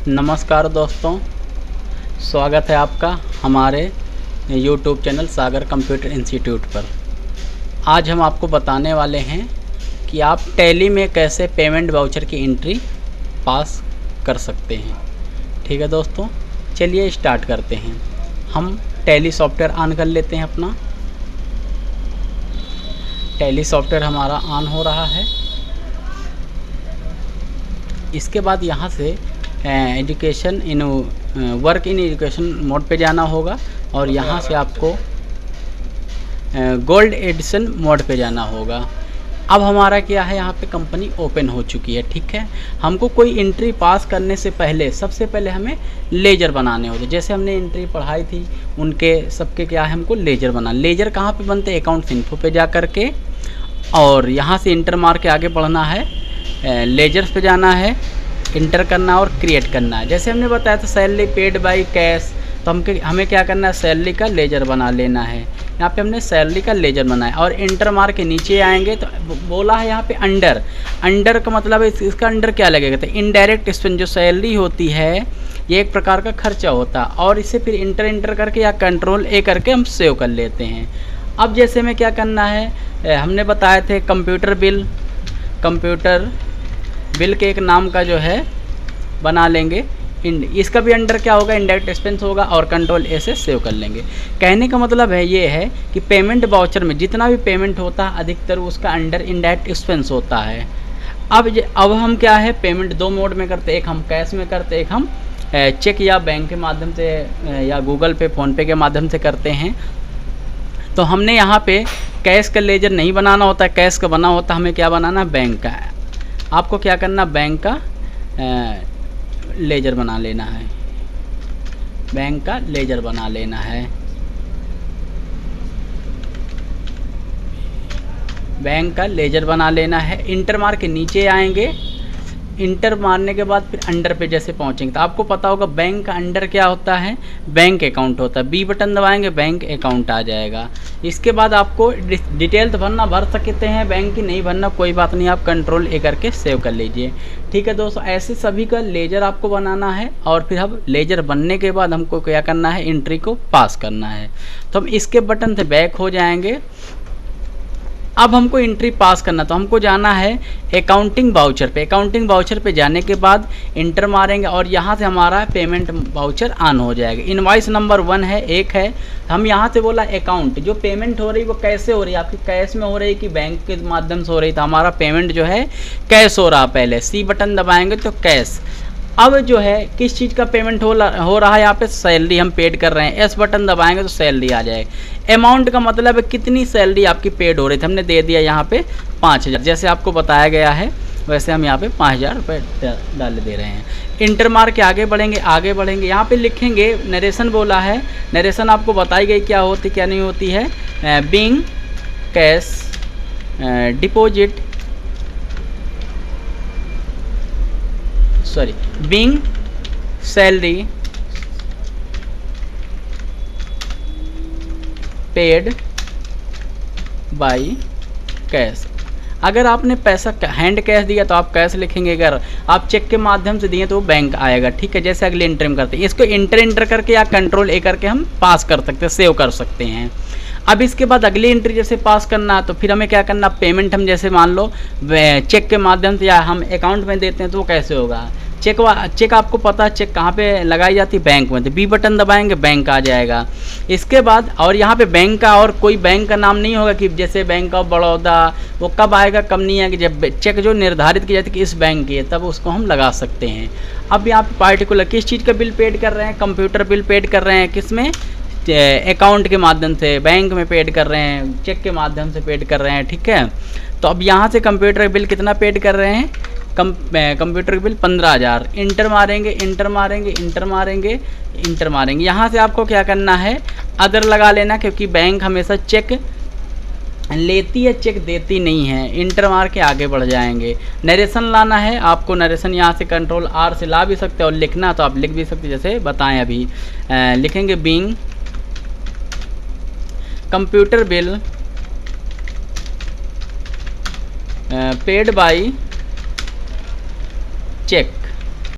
नमस्कार दोस्तों, स्वागत है आपका हमारे YouTube चैनल सागर कंप्यूटर इंस्टीट्यूट पर। आज हम आपको बताने वाले हैं कि आप टैली में कैसे पेमेंट वाउचर की एंट्री पास कर सकते हैं। ठीक है दोस्तों, चलिए स्टार्ट करते हैं। हम टैली सॉफ्टवेयर ऑन कर लेते हैं। अपना टैली सॉफ्टवेयर हमारा ऑन हो रहा है। इसके बाद यहाँ से education in work in education mode पे जाना होगा और यहाँ से आपको गोल्ड एडिशन मोड पे जाना होगा। अब हमारा क्या है, यहाँ पे कंपनी ओपन हो चुकी है। ठीक है, हमको कोई एंट्री पास करने से पहले सबसे पहले हमें लेजर बनाने होते। जैसे हमने एंट्री पढ़ाई थी उनके सबके क्या है, हमको लेजर बनाना। लेजर कहाँ पे बनते हैं, अकाउंट्स इन्फो पे जा कर के, और यहाँ से इंटर मार के आगे बढ़ना है, लेजर्स पे जाना है, इंटर करना और क्रिएट करना है। जैसे हमने बताया था सैलरी पेड बाय कैश, तो हमें क्या करना है, सैलरी का लेजर बना लेना है। यहाँ पे हमने सैलरी का लेजर बनाया और इंटर मार के नीचे आएंगे तो बोला है यहाँ पे अंडर का मतलब है इसका अंडर क्या लगेगा, तो इनडायरेक्ट एक्सपेंस जो सैलरी होती है ये एक प्रकार का खर्चा होता है, और इसे फिर इंटर करके या कंट्रोल ए करके हम सेव कर लेते हैं। अब जैसे में क्या करना है, हमने बताए थे कंप्यूटर बिल के एक नाम का जो है बना लेंगे। इसका भी अंडर क्या होगा, इंडायरेक्ट एक्सपेंस होगा, और कंट्रोल ए से सेव कर लेंगे। कहने का मतलब है ये है कि पेमेंट वाउचर में जितना भी पेमेंट होता है अधिकतर उसका अंडर इंडायरेक्ट एक्सपेंस होता है। अब हम क्या है, पेमेंट दो मोड में करते, एक हम कैश में करते, एक हम चेक या बैंक के माध्यम से या गूगल पे फ़ोनपे के माध्यम से करते हैं। तो हमने यहाँ पे कैश का लेजर नहीं बनाना होता, कैश का बना होता, हमें क्या बनाना, बैंक का। आपको क्या करना, बैंक का लेजर बना लेना है, बैंक का लेजर बना लेना है। बैंक का लेजर बना लेना है। इंटर मार के नीचे आएंगे, इंटर मारने के बाद फिर अंडर पे जैसे पहुंचेंगे तो आपको पता होगा बैंक का अंडर क्या होता है, बैंक अकाउंट होता है। बी बटन दबाएंगे बैंक अकाउंट आ जाएगा। इसके बाद आपको डिटेल तो भर सकते हैं, बैंक की नहीं भरना कोई बात नहीं, आप कंट्रोल ए करके सेव कर लीजिए। ठीक है दोस्तों, ऐसे सभी का लेजर आपको बनाना है और फिर अब लेजर बनने के बाद हमको क्या करना है, एंट्री को पास करना है। तो हम इसके बटन से बैक हो जाएंगे। अब हमको एंट्री पास करना, तो हमको जाना है अकाउंटिंग वाउचर पे। अकाउंटिंग वाउचर पे जाने के बाद इंटर मारेंगे और यहाँ से हमारा पेमेंट वाउचर ऑन हो जाएगा। इनवॉइस नंबर 1 है, एक है। हम यहाँ से बोला अकाउंट, जो पेमेंट हो रही वो कैसे हो रही है, आपकी कैश में हो रही कि बैंक के माध्यम से हो रही। तो हमारा पेमेंट जो है कैश हो रहा, पहले सी बटन दबाएंगे तो कैश। अब जो है किस चीज़ का पेमेंट हो रहा है, यहाँ पे सैलरी हम पेड कर रहे हैं, एस बटन दबाएंगे तो सैलरी आ जाएगी। अमाउंट का मतलब है कितनी सैलरी आपकी पेड हो रही थी, हमने दे दिया यहाँ पे 5000, जैसे आपको बताया गया है वैसे हम यहाँ पे 5000 रुपये डाल दे रहे हैं। इंटर मार के आगे बढ़ेंगे। यहाँ पे लिखेंगे नरेशन बोला है, नरेशन आपको बताई गई क्या होती क्या नहीं होती है। Being cash deposit being salary paid by cash. अगर आपने पैसा हैंड कैश दिया तो आप कैश लिखेंगे, अगर आप चेक के माध्यम से दिए तो वो बैंक आएगा। ठीक है, जैसे अगले एंट्री में करते हैं, इसको इंटर करके या कंट्रोल ए करके हम पास कर सकते हैं, सेव कर सकते हैं। अब इसके बाद अगली एंट्री जैसे पास करना तो फिर हमें क्या करना, पेमेंट हम जैसे मान लो चेक के माध्यम से या हम अकाउंट में देते हैं तो वो कैसे होगा। चेक आपको पता है चेक कहाँ पे लगाई जाती है, बैंक में, तो बी बटन दबाएंगे बैंक आ जाएगा। इसके बाद और यहाँ पे बैंक का और कोई बैंक का नाम नहीं होगा कि जैसे बैंक ऑफ बड़ौदा, वो कब आएगा कब नहीं आएगा, जब चेक जो निर्धारित की जाती है कि इस बैंक की है तब उसको हम लगा सकते हैं। अब यहाँ पे पार्टिकुलर किस चीज़ का बिल पेड कर रहे हैं, कंप्यूटर बिल पेड कर रहे हैं, किसमें, अकाउंट के माध्यम से, बैंक में पेड कर रहे हैं, चेक के माध्यम से पेड कर रहे हैं। ठीक है, तो अब यहाँ से कंप्यूटर बिल कितना पेड कर रहे हैं, कंप्यूटर बिल 15000। इंटर मारेंगे। यहाँ से आपको क्या करना है, अदर लगा लेना, क्योंकि बैंक हमेशा चेक लेती है, चेक देती नहीं है। इंटर मार के आगे बढ़ जाएंगे। नरेशन लाना है आपको, नरेशन यहाँ से कंट्रोल आर से ला भी सकते हैं और लिखना तो आप लिख भी सकते हैं, जैसे बताएं अभी। लिखेंगे being computer bill paid by check.